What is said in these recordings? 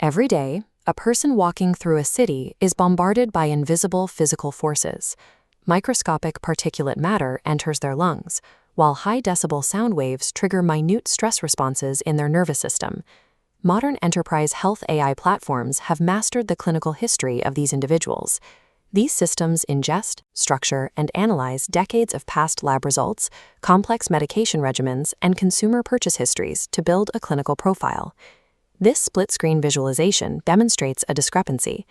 Every day, a person walking through a city is bombarded by invisible physical forces. Microscopic particulate matter enters their lungs, while high-decibel sound waves trigger minute stress responses in their nervous system. Modern enterprise health AI platforms have mastered the clinical history of these individuals. These systems ingest, structure, and analyze decades of past lab results, complex medication regimens, and consumer purchase histories to build a clinical profile. This split-screen visualization demonstrates a discrepancy.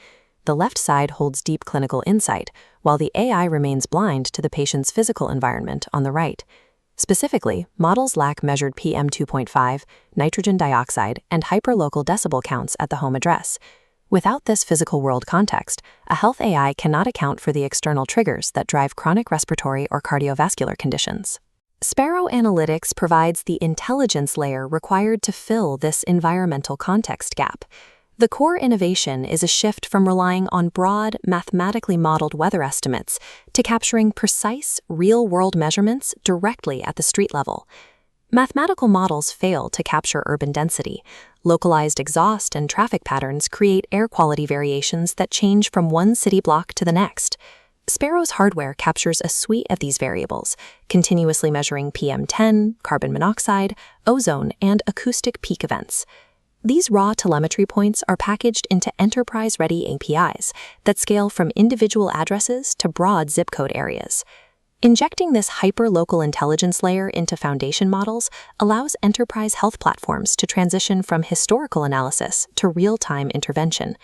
The left side holds deep clinical insight, while the AI remains blind to the patient's physical environment on the right. Specifically, models lack measured PM2.5, nitrogen dioxide, and hyperlocal decibel counts at the home address. Without this physical world context, a health AI cannot account for the external triggers that drive chronic respiratory or cardiovascular conditions. Sparrow Analytics provides the intelligence layer required to fill this environmental context gap. The core innovation is a shift from relying on broad, mathematically modeled weather estimates to capturing precise, real-world measurements directly at the street level. Mathematical models fail to capture urban density. Localized exhaust and traffic patterns create air quality variations that change from one city block to the next. Sparrow's hardware captures a suite of these variables, continuously measuring PM10, carbon monoxide, ozone, and acoustic peak events. These raw telemetry points are packaged into enterprise-ready APIs that scale from individual addresses to broad zip code areas. Injecting this hyper-local intelligence layer into foundation models allows enterprise health platforms to transition from historical analysis to real-time intervention.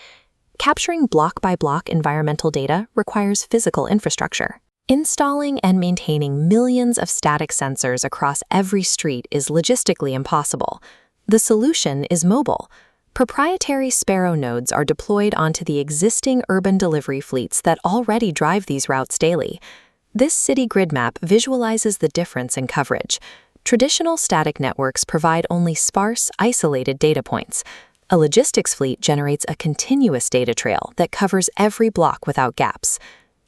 Capturing block-by-block environmental data requires physical infrastructure. Installing and maintaining millions of static sensors across every street is logistically impossible. The solution is mobile. Proprietary Sparrow nodes are deployed onto the existing urban delivery fleets that already drive these routes daily. This city grid map visualizes the difference in coverage. Traditional static networks provide only sparse, isolated data points. A logistics fleet generates a continuous data trail that covers every block without gaps.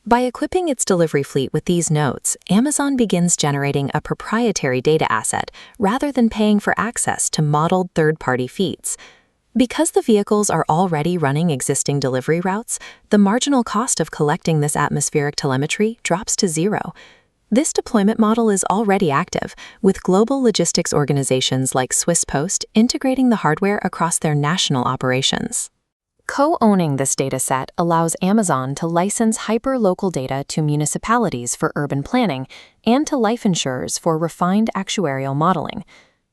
By equipping its delivery fleet with these nodes, Amazon begins generating a proprietary data asset rather than paying for access to modeled third-party feeds. Because the vehicles are already running existing delivery routes, the marginal cost of collecting this atmospheric telemetry drops to zero. This deployment model is already active, with global logistics organizations like Swiss Post integrating the hardware across their national operations. Co-owning this dataset allows Amazon to license hyper-local data to municipalities for urban planning and to life insurers for refined actuarial modeling.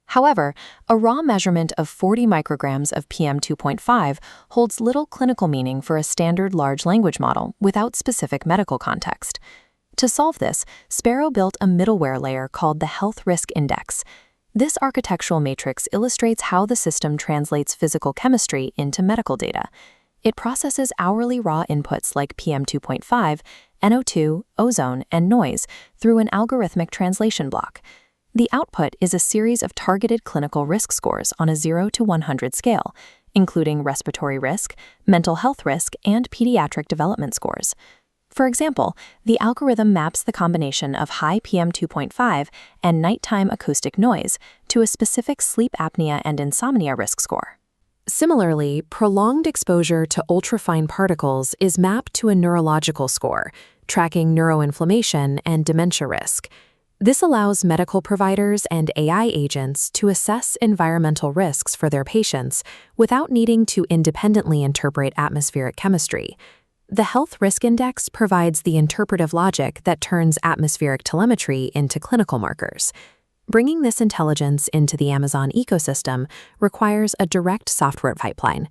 However, a raw measurement of 40 micrograms of PM2.5 holds little clinical meaning for a standard large language model without specific medical context. To solve this, Sparrow built a middleware layer called the Health Risk Index. This architectural matrix illustrates how the system translates physical chemistry into medical data. It processes hourly raw inputs like PM2.5, NO2, ozone, and noise through an algorithmic translation block. The output is a series of targeted clinical risk scores on a 0 to 100 scale, including respiratory risk, mental health risk, and pediatric development scores. For example, the algorithm maps the combination of high PM2.5 and nighttime acoustic noise to a specific sleep apnea and insomnia risk score. Similarly, prolonged exposure to ultrafine particles is mapped to a neurological score, tracking neuroinflammation and dementia risk. This allows medical providers and AI agents to assess environmental risks for their patients without needing to independently interpret atmospheric chemistry. The Health Risk Index provides the interpretive logic that turns atmospheric telemetry into clinical markers. Bringing this intelligence into the Amazon ecosystem requires a direct software pipeline.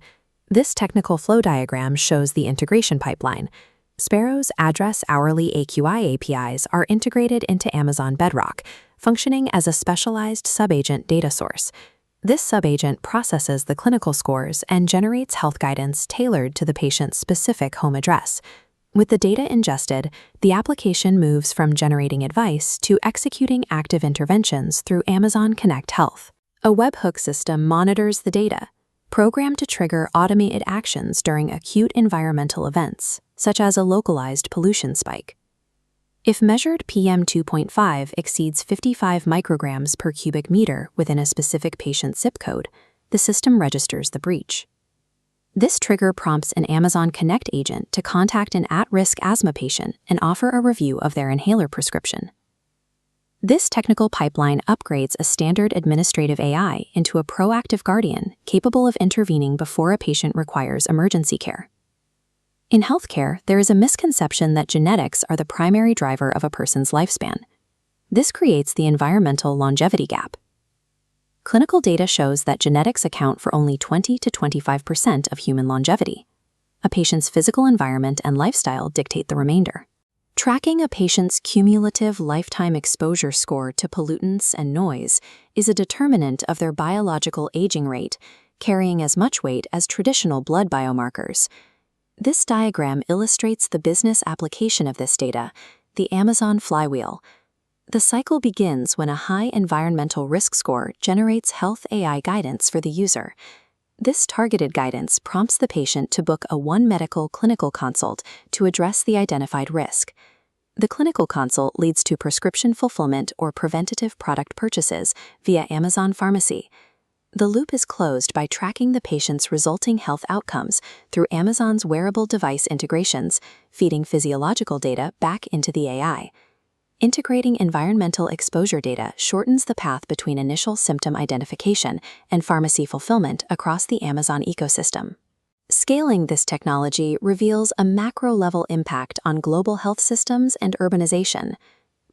This technical flow diagram shows the integration pipeline. Sparrow's address hourly AQI APIs are integrated into Amazon Bedrock, functioning as a specialized subagent data source. This subagent processes the clinical scores and generates health guidance tailored to the patient's specific home address. With the data ingested, the application moves from generating advice to executing active interventions through Amazon Connect Health. A webhook system monitors the data, programmed to trigger automated actions during acute environmental events, such as a localized pollution spike. If measured PM2.5 exceeds 55 micrograms per cubic meter within a specific patient zip code, the system registers the breach. This trigger prompts an Amazon Connect agent to contact an at-risk asthma patient and offer a review of their inhaler prescription. This technical pipeline upgrades a standard administrative AI into a proactive guardian capable of intervening before a patient requires emergency care. In healthcare, there is a misconception that genetics are the primary driver of a person's lifespan. This creates the environmental longevity gap. Clinical data shows that genetics account for only 20 to 25% of human longevity. A patient's physical environment and lifestyle dictate the remainder. Tracking a patient's cumulative lifetime exposure score to pollutants and noise is a determinant of their biological aging rate, carrying as much weight as traditional blood biomarkers. This diagram illustrates the business application of this data, the Amazon flywheel. The cycle begins when a high environmental risk score generates health AI guidance for the user. This targeted guidance prompts the patient to book a One Medical clinical consult to address the identified risk. The clinical consult leads to prescription fulfillment or preventative product purchases via Amazon Pharmacy. The loop is closed by tracking the patient's resulting health outcomes through Amazon's wearable device integrations, feeding physiological data back into the AI. Integrating environmental exposure data shortens the path between initial symptom identification and pharmacy fulfillment across the Amazon ecosystem. Scaling this technology reveals a macro-level impact on global health systems and urbanization.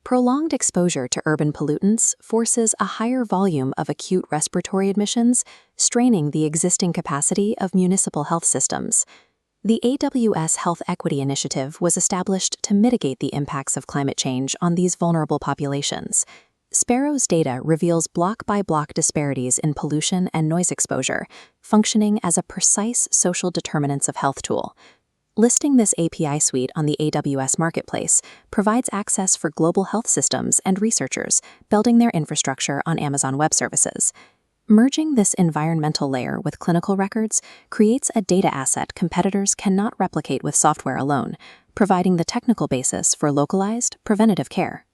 Prolonged exposure to urban pollutants forces a higher volume of acute respiratory admissions, straining the existing capacity of municipal health systems. The AWS Health Equity Initiative was established to mitigate the impacts of climate change on these vulnerable populations. Sparrow's data reveals block-by-block disparities in pollution and noise exposure, functioning as a precise social determinants of health tool. Listing this API suite on the AWS Marketplace provides access for global health systems and researchers building their infrastructure on Amazon Web Services. Merging this environmental layer with clinical records creates a data asset competitors cannot replicate with software alone, providing the technical basis for localized, preventative care.